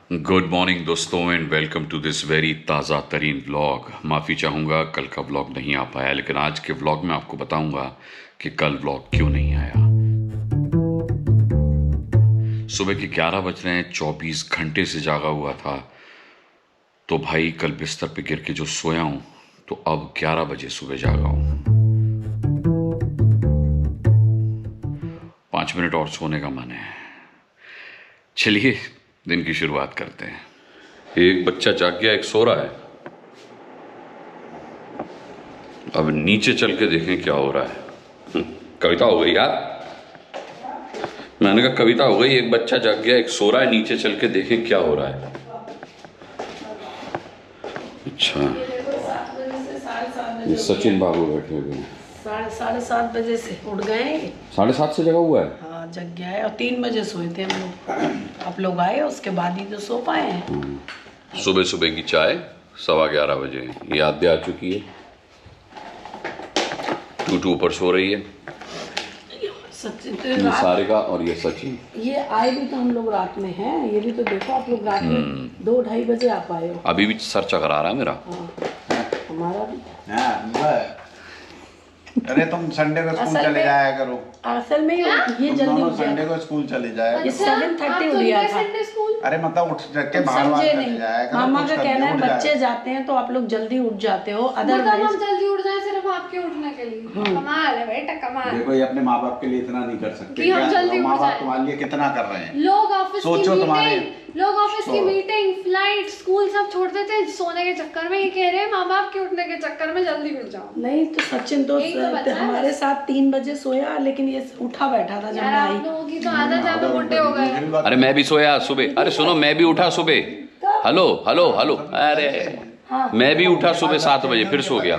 Good morning दोस्तों and welcome to this very ताज़ा तरीन व्लॉग। माफ़ी चाहूँगा कल का व्लॉग नहीं आ पाया, लेकिन आज के व्लॉग में आपको बताऊँगा कि कल व्लॉग क्यों नहीं आया। सुबह के 11 बज रहे हैं, 24 घंटे से जागा हुआ था। तो भाई कल बिस्तर पे गिर के जो सोया हूँ, तो अब 11 बजे सुबह जागा हूँ। 5 मिनट और सोने का मन है। चलिए दिन की शुरुआत करते हैं। एक बच्चा जाग गया, एक सो रहा है। अब नीचे चल के देखें क्या हो रहा है। कविता हो गई यार, मैंने कहा कविता हो गई। एक बच्चा जाग गया, एक सो रहा है, नीचे चल के देखें क्या हो रहा है। अच्छा, ये सचिन बाबू बैठे हुए हैं। 7:30 बजे से उठ गए। 7:30 से जगा हुआ है। हाँ, जग गया है। और 3 बजे सोए थे हम लोग। आप लोग आए उसके बाद ही तो सो पाए हैं। सुबह सुबह की चाय 11:15 बजे ये याद आ चुकी है। टूटू ऊपर सो रही है। सचिन ये सारिका और ये सचिन। ये आए भी तो हम लोग रात में हैं। ये भी तो देखो, आप लोग रात में 2-2:30 बजे आप आए हो। अभी भी सर चकरा रहा है मेरा। हाँ, हमारा भी। अरे तुम संडे को स्कूल चले जाया करो। असल में ये जल्दी उठ संडे को स्कूल चले जाया ये 7:30 उठ गया था। अरे मतलब उठ के बाहर बाहर चले जाया करो। मामा का कहना है बच्चे जाते हैं तो आप लोग जल्दी उठ जाते हो। अदरवाइज हम जल्दी उठ जाए सिर्फ आपके उठने के लिए। कमाल है बेटा, कमाल। देखो ये अपने माँ बाप के लिए इतना नहीं कर सकते। कि हम जल्दी उठ माँ बाप जाएं। तुम्हारे लिए कितना कर रहे हैं। लोग ऑफिस सोचो तुम्हारे की मीटिंग, फ्लाइट, स्कूल सब छोड़ देते हैं सोने के चक्कर में। ये कह रहे हैं माँ बाप के उठने के चक्कर में जल्दी उठ जाओ। नहीं तो सचिन तो हमारे साथ 3 बजे सोया, लेकिन ये उठा बैठा था जब मैं आई। आप लोगों की तो आदत है, वो बुढ़े हो गए। अरे मैं भी सोया सुबह। अरे सुनो, मैं भी उठा सुबह। Hello hello hello. अरे मैं भी उठा सुबह 7 बजे, फिर सो गया।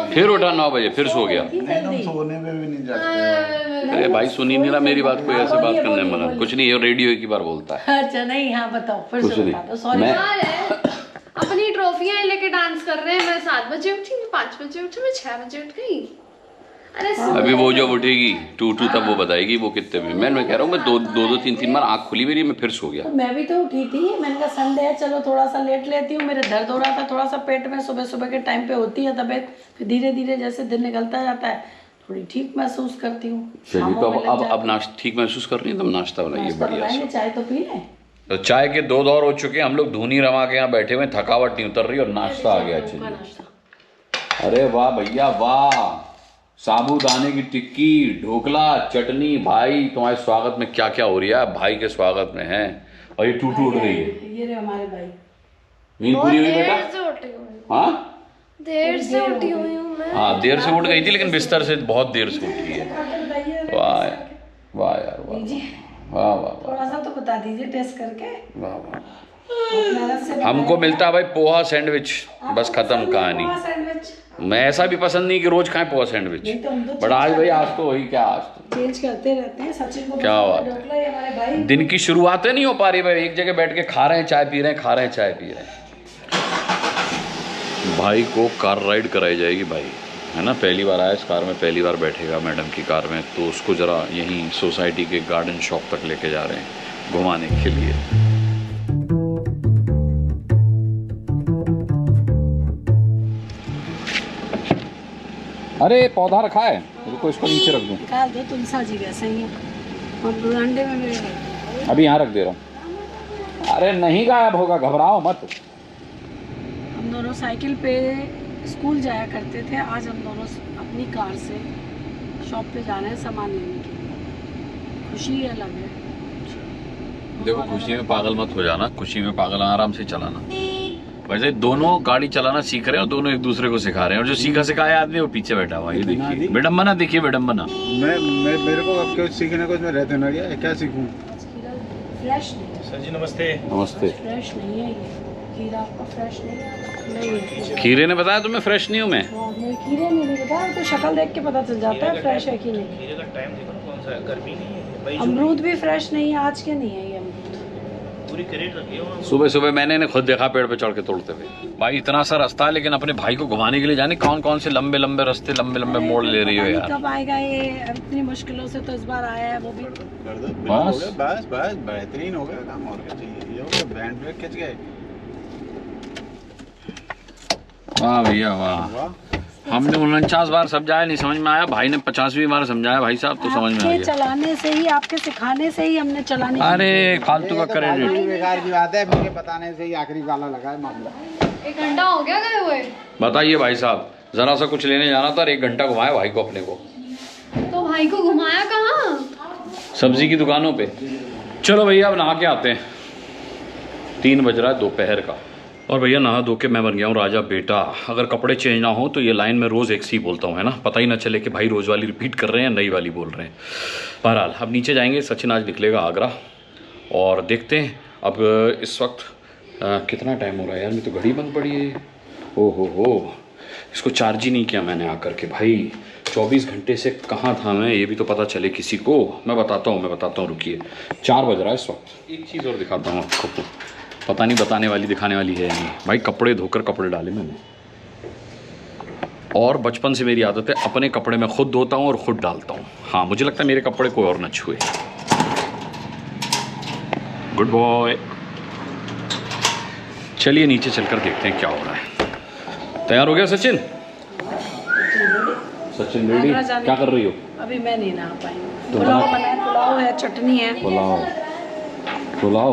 फिर उठा 9 बजे, फिर सो गया। नहीं तुम सोने में भी नहीं जाते। अरे भाई सुनी नहीं रहा मेरी बात, कोई ऐसे बात करने में मना। कुछ नहीं, ये रेडियो एक ही बार बोलता है। अच्छा नहीं, हाँ बताओ फिर कुछ से नहीं। बता दो। सॉरी। अपनी ट्रॉफियां लेके डांस कर रहे हैं। मैं 7 बजे उठी, मैं 5 बजे उठी, मैं 6 बजे उठ गई। अरे अभी वो जब उठेगी टूटू तब वो बताएगी वो कितने में। मैं कह रहा हूँ, मैं दो 3 बार आँख खुली मेरी, मैं फिर सो गया। तो मैं भी तो उठी थी। मैंने कहा संडे है, चलो थोड़ा सा लेट लेती हूँ। मेरे दर्द हो रहा था थोड़ा सा पेट में। सुबह सुबह के टाइम पे होती है तबीयत, फिर धीरे धीरे जैसे दिन निकलता जाता है थोड़ी ठीक महसूस करती हूँ। चलिए तो अब नाश्ता ठीक महसूस कर रही है, तब नाश्ता बनाइए बढ़िया से। चाय तो पी लें। तो चाय के 2 दौर हो चुके हैं। हम लोग धूनी रमा के यहाँ बैठे हुए, थकावट नहीं उतर रही और नाश्ता आ गया। चलिए। अरे वाह भैया वाह, साबूदाने की टिक्की, ढोकला, चटनी। भाई तुम्हारे स्वागत में क्या क्या हो रही है। भाई के स्वागत में है। और ये टूटू उठ रही है। ये रहे हमारे भाई। नींद पूरी हुई बेटा? हाँ देर से उठी हुई हूँ मैं। हाँ, देर से उठ गई थी, लेकिन बिस्तर से बहुत देर से उठी है। वाह वाह यार, वाह वाह वाह। थोड़ा सा तो बता दीजिए टेस्ट करके। वाह वाह। हमको मिलता है भाई पोहा सैंडविच, बस खत्म कहानी। मैं ऐसा भी पसंद नहीं कि रोज खाएं पोहा सैंडविच, बट आज भाई आज तो वही क्या, आज तो चेंज करते रहते हैं। सचिन को क्या बात है। हमारे भाई दिन की शुरुआत नहीं हो पा रही भाई। एक जगह बैठ के खा रहे हैं चाय पी रहे हैं, खा रहे हैं चाय पी रहे हैं। भाई को कार राइड कराई जाएगी भाई, है ना। पहली बार आया इस कार में, पहली बार बैठेगा मैडम की कार में। तो उसको ज़रा यहीं सोसाइटी के गार्डन शॉप तक लेके जा रहे हैं घुमाने के लिए। अरे पौधा रखा है, रुको इसको नीचे रख दूँ। निकाल दो, तुम साजी वैसे ही हम अंडे में मेरे भाई। अभी यहाँ रख दे रहा हूँ। अरे नहीं गायब होगा, घबराओ मत। हम दोनों साइकिल पे स्कूल जाया करते थे। आज हम दोनों अपनी कार से शॉप पे जा रहे हैं सामान लेने के लिए। खुशी अलग है। देखो खुशी में पागल मत हो जाना, खुशी में पागल आराम से चलाना। वैसे दोनों गाड़ी चलाना सीख रहे हैं और दोनों एक दूसरे को सिखा रहे हैं। और जो सीखा सिखाया आदमी वो पीछे बैठा हुआ है। ये देखिए विडम्बना, देखिए विडम्बना। मैं मेरे को अब कुछ सीखने को रहते ना क्या सीखूं। फ्रेश नहीं सर जी नमस्ते। नमस्ते। फ्रेश नहीं है ये खीरा, आपका फ्रेश नहीं है। खीरे ने बताया तुम्हें फ्रेश नहीं हूँ मैं। खीरे नहीं बताया तो शक्ल देख के पता चल जाता है फ्रेश है कि नहीं। खीरे का टाइम देखो ना, कौन सा है, गर्मी नहीं है भाई। अमरूद भी फ्रेश नहीं है, आज के नहीं है ये अमरूद। पूरी क्रेट रखी है। सुबह सुबह मैंने इन्हें खुद देखा पेड़ पे चढ़ के तोड़ते हुए। भाई इतना सा रास्ता है, लेकिन अपने भाई को घुमाने के लिए जाने कौन कौन से लंबे लंबे रास्ते, लंबे लंबे मोड़ ले रही हो यार। कब आएगा ये, इतनी मुश्किलों से तो इस बार आया है वो भी। कर दो, बस। हो गया, बस बस बेहतरीन हो गया काम, और क्या चाहिए। ये हो गया, बैंड ब्रेक खिंच गए। वाह भैया वाह। वाह, हमने 49 बार समझाया, नहीं समझ में आया। भाई ने 50वीं बार समझाया भाई साहब, तो समझ में आ आपके गया। चलाने से ही, आपके सिखाने से ही हमने चलाने अरे फालतू का ये तो क्रेडिट। फालतू बेकार की बात है, मुझे बताने से ही आखिरी वाला लगा है मामला। 1 घंटा हो गया गए हुए। बताइए भाई साहब, जरा सा कुछ लेने जाना था, 1 घंटा घुमाया भाई को अपने को। तो भाई को घुमाया कहाँ? सब्जी की दुकानों पे। चलो भैया अब नहा के आते हैं, 3 बज रहा है दोपहर का। और भैया नहा धो के मैं बन गया हूँ राजा बेटा। अगर कपड़े चेंज ना हो तो ये लाइन में रोज़ एक सी बोलता हूँ, है ना, पता ही ना चले कि भाई रोज़ वाली रिपीट कर रहे हैं, नई वाली बोल रहे हैं। बहरहाल अब नीचे जाएंगे, सचिन आज निकलेगा आगरा, और देखते हैं। अब इस वक्त कितना टाइम हो रहा है यार, मेरी तो घड़ी बंद पड़ी है। ओ हो, इसको चार्ज ही नहीं किया मैंने आकर के। भाई 24 घंटे से कहाँ था मैं, ये भी तो पता चले किसी को। मैं बताता हूँ, रुकिए। 4 बज रहा है इस वक्त। एक चीज़ और दिखाता हूँ आपको, पता नहीं बताने वाली दिखाने वाली है या नहीं। भाई कपड़े धोकर कपड़े डाले मैंने, और बचपन से मेरी आदत है अपने कपड़े मैं खुद धोता हूँ और खुद डालता हूँ। हाँ, मुझे लगता है मेरे कपड़े कोई और न छुए। Good boy. चलिए नीचे चलकर देखते हैं क्या हो रहा है। तैयार हो गया सचिन? सचिन रेडी? क्या कर रही हो? अभी मैं नहीं नहा पाई। तो पुलाव बना है, पुलाव है, चटनी है। पुलाव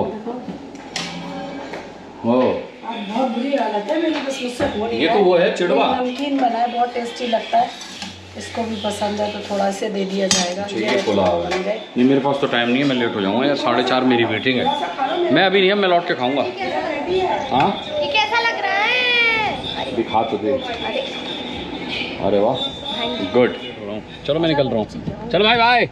हो। आज बहुत बुरी हालत है मेरी, बस मुझसे हो नहीं ये रहा तो वो है चिड़वा। नमकीन बना है, बहुत टेस्टी लगता है। इसको भी पसंद है तो थोड़ा से दे दिया जाएगा। ठीक ये है, पुलाव बन गए। नहीं, मेरे पास तो टाइम नहीं है, मैं लेट हो जाऊंगा यार। 4:30 मेरी मीटिंग है। मैं अभी नहीं, अब मैं लौट के खाऊंगा। हाँ ये कैसा लग रहा है? दिखा तो दे। अरे वाह, गुड। चलो मैं निकल रहा हूँ। चलो भाई बाय।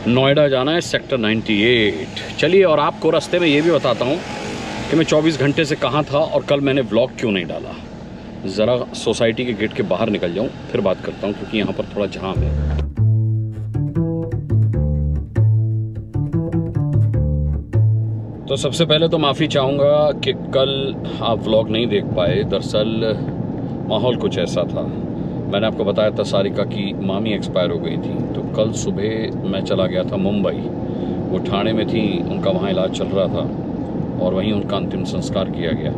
नोएडा जाना है, सेक्टर 98। चलिए, और आपको रास्ते में ये भी बताता हूँ कि मैं 24 घंटे से कहाँ था और कल मैंने व्लॉग क्यों नहीं डाला। ज़रा सोसाइटी के गेट के बाहर निकल जाऊँ, फिर बात करता हूँ, क्योंकि यहाँ पर थोड़ा जाम है। तो सबसे पहले तो माफ़ी चाहूँगा कि कल आप व्लॉग नहीं देख पाए। दरअसल माहौल कुछ ऐसा था, मैंने आपको बताया था सारिका की मामी एक्सपायर हो गई थी, तो कल सुबह मैं चला गया था मुंबई। वो ठाणे में थी, उनका वहाँ इलाज चल रहा था, और वहीं उनका अंतिम संस्कार किया गया।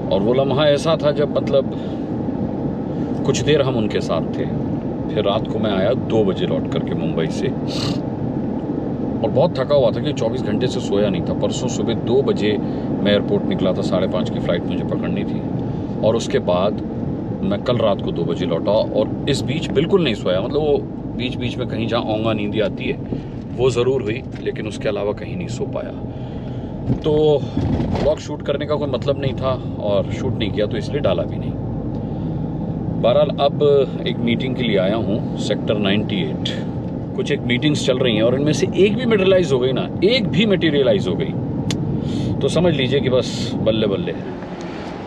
और वो लम्हा ऐसा था जब मतलब कुछ देर हम उनके साथ थे। फिर रात को मैं आया 2 बजे लौट करके मुंबई से, और बहुत थका हुआ था कि 24 घंटे से सोया नहीं था। परसों सुबह 2 बजे मैं एयरपोर्ट निकला था, 5:30 की फ़्लाइट मुझे पकड़नी थी, और उसके बाद मैं कल रात को 2 बजे लौटा, और इस बीच बिल्कुल नहीं सोया। मतलब वो बीच बीच में कहीं जहाँ औंगा नींद आती है वो ज़रूर हुई, लेकिन उसके अलावा कहीं नहीं सो पाया। तो व्लॉग शूट करने का कोई मतलब नहीं था, और शूट नहीं किया तो इसलिए डाला भी नहीं। बहरहाल अब एक मीटिंग के लिए आया हूँ सेक्टर 98। कुछ एक मीटिंग्स चल रही हैं, और इनमें से एक भी मटेरियलाइज हो गई ना, एक भी मटेरियलाइज हो गई तो समझ लीजिए कि बस बल्ले बल्ले।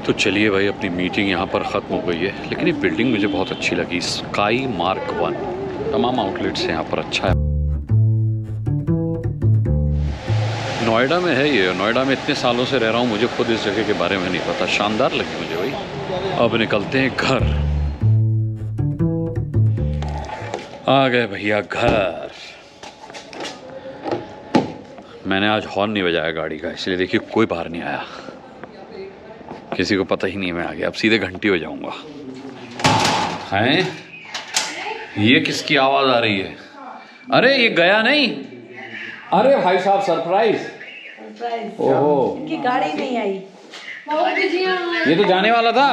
तो चलिए भाई, अपनी मीटिंग यहाँ पर ख़त्म हो गई है, लेकिन ये बिल्डिंग मुझे बहुत अच्छी लगी, स्काई मार्क 1। तमाम आउटलेट्स यहाँ पर अच्छा है। नोएडा में है ये। नोएडा में इतने सालों से रह रहा हूँ, मुझे खुद इस जगह के बारे में नहीं पता। शानदार लगी मुझे भाई। अब निकलते हैं घर। आ गए भैया घर। मैंने आज हॉर्न नहीं बजाया गाड़ी का, इसलिए देखिए कोई बाहर नहीं आया, किसी को पता ही नहीं मैं आ गया। अब सीधे घंटी हो जाऊंगा। हैं, ये किसकी आवाज़ आ रही है? अरे ये गया नहीं। अरे भाई साहब, सरप्राइज। ओहो, इनकी गाड़ी नहीं आई। बहुत बिजी है। ये तो जाने वाला था।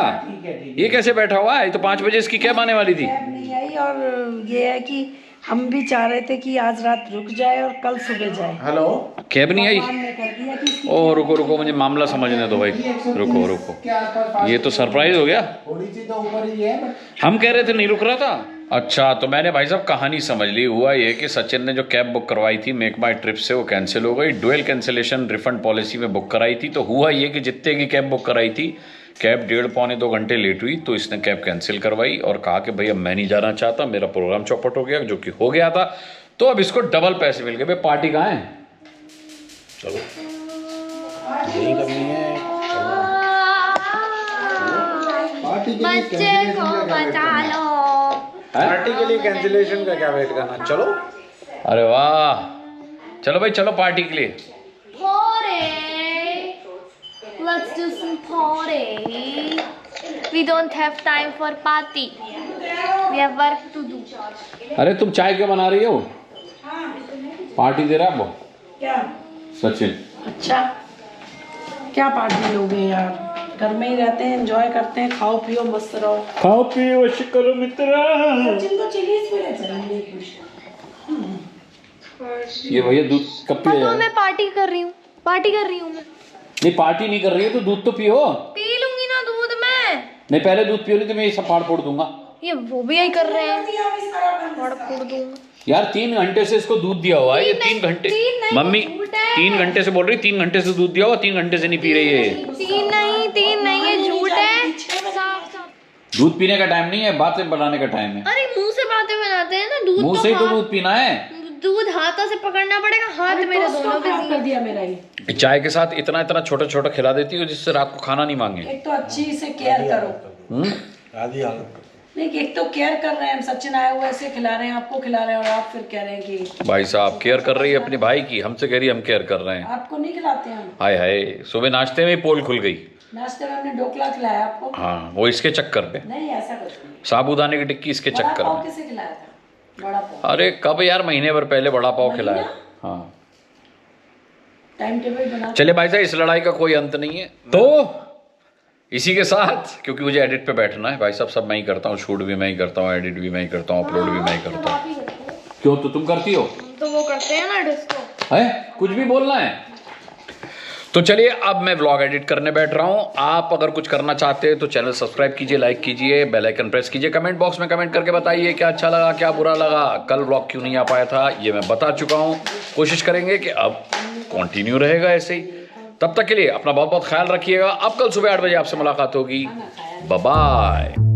ये कैसे बैठा हुआ है? ये तो 5 बजे इसकी कैब आने वाली थी। कैब नहीं आई, और ये है कि हम भी चाह रहे थे कि आज रात रुक जाए और कल सुबह जाए। हेलो, कैब नहीं आई। भगवान ने कर दिया कि इसकी ओह रुको रुको, मुझे मामला समझने दो भाई। रुको रुको, ये तो सरप्राइज हो गया। थोड़ी सी तो ऊपर ही है। हम कह रहे थे नहीं रुक रहा था, अच्छा, तो मैंने भाई साहब कहानी समझ ली। हुआ ये कि सचिन ने जो कैब बुक करवाई थी मेक माई ट्रिप से, वो कैंसिल हो गई। डुअल कैंसिलेशन रिफंड पॉलिसी में बुक कराई थी, तो हुआ ये कि जितने की कैब बुक कराई थी, कैब 1.5-2 घंटे लेट हुई, तो इसने कैब कैंसिल करवाई और कहा कि भाई अब मैं नहीं जाना चाहता, मेरा प्रोग्राम चौपट हो गया, जो कि हो गया था। तो अब इसको डबल पैसे मिल गए। भाई पार्टी कहाँ है? चलो यही करनी है। पार्टी के लिए बच्चे को बचा लो। पार्टी के लिए कैंसिलेशन का क्या वेट करना, चलो। अरे वाह, चलो भाई चलो पार्टी के लिए। Let's do some party. We don't have time for party. We have work to do. अरे तुम चाय क्यों बना रही हो? पार्टी दे रहा है वो क्या? सचिन। अच्छा, क्या पार्टी लोगे यार? घर में ही रहते हैं, एंजॉय करते हैं, खाओ पियो मस्त रहो। खाओ पियो ऐश करो मित्रा। सचिन को चिलीज पे ले चलेंगे कुछ। ये भैया दूध कब पिया पापा जाएगा? मैं पार्टी कर रही हूँ, पार्टी कर रही हूँ मैं। नहीं पार्टी नहीं कर रही है तो दूध तो पियो। पी लूंगी ना दूध मैं। नहीं पहले दूध पियो, नहीं तो मैं ये सब फाड़ फोड़ दूंगा। ये वो भी यही कर रहे हैं, फाड़ फोड़ दूंगा। यार 3 घंटे से इसको दूध दिया हुआ है, ये 3 घंटे। तीन नहीं, मम्मी झूठ है। 3 घंटे से बोल रही, 3 घंटे से दूध दिया हुआ, 3 घंटे से नहीं पी रही है। तीन नहीं ये झूठ है। साफ साफ। दूध पीने का टाइम नहीं है, बातें बनाने का टाइम है। अरे मुंह से बातें बनाते हैं ना, दूध मुंह से ही तो दूध पीना है। दूध हाथों से पकड़ना पड़ेगा, हाथ मेरे दोनों खराब कर पे। दिया मेरा ये। चाय के साथ इतना इतना छोटा छोटा खिला देती हो जिससे रात को खाना नहीं मांगे। एक तो अच्छी से केयर करो। आधी हालत। नहीं, एक तो केयर कर रहे हैं, सचिन आए हुए ऐसे खिला रहे हैं, आपको खिला रहे हैं, और आप फिर कह रहे हैं कि भाई साहब केयर कर रही है अपने भाई की, हमसे कह रही है हम केयर कर रहे हैं। आपको नहीं खिलाते हैं हम। हाय हाय, सुबह नाश्ते में ही पोल खुल गई। नाश्ते में हमने ढोकला खिलाया आपको। हाँ, वो इसके चक्कर पे। नहीं ऐसा कुछ नहीं। साबूदाने की टिक्की इसके बड़ा चक्कर पाव में। किसे खिलाया था? बड़ा पाव अरे कब यार, महीने भर पहले बड़ा पाव खिलाया। हाँ टाइम टेबल बना। चले भाई साहब, इस लड़ाई का कोई अंत नहीं है। तो इसी के साथ, क्योंकि मुझे एडिट पे बैठना है भाई साहब, सब मैं ही करता हूँ, शूट भी मैं ही करता हूँ, एडिट भी मैं ही करता हूँ, अपलोड भी मैं ही करता हूँ। क्यों, तो तुम करती हो? तो वो करते हैं ना डिस्को। है कुछ भी बोलना है तो चलिए, अब मैं व्लॉग एडिट करने बैठ रहा हूं। आप अगर कुछ करना चाहते हैं तो चैनल सब्सक्राइब कीजिए, लाइक कीजिए, बेल आइकन प्रेस कीजिए, कमेंट बॉक्स में कमेंट करके बताइए क्या अच्छा लगा, क्या बुरा लगा, कल व्लॉग क्यों नहीं आ पाया था, ये मैं बता चुका हूं। कोशिश करेंगे कि अब कंटिन्यू रहेगा ऐसे ही। तब तक के लिए अपना बहुत बहुत ख्याल रखिएगा। अब कल सुबह 8 बजे आपसे मुलाकात होगी। Bye bye.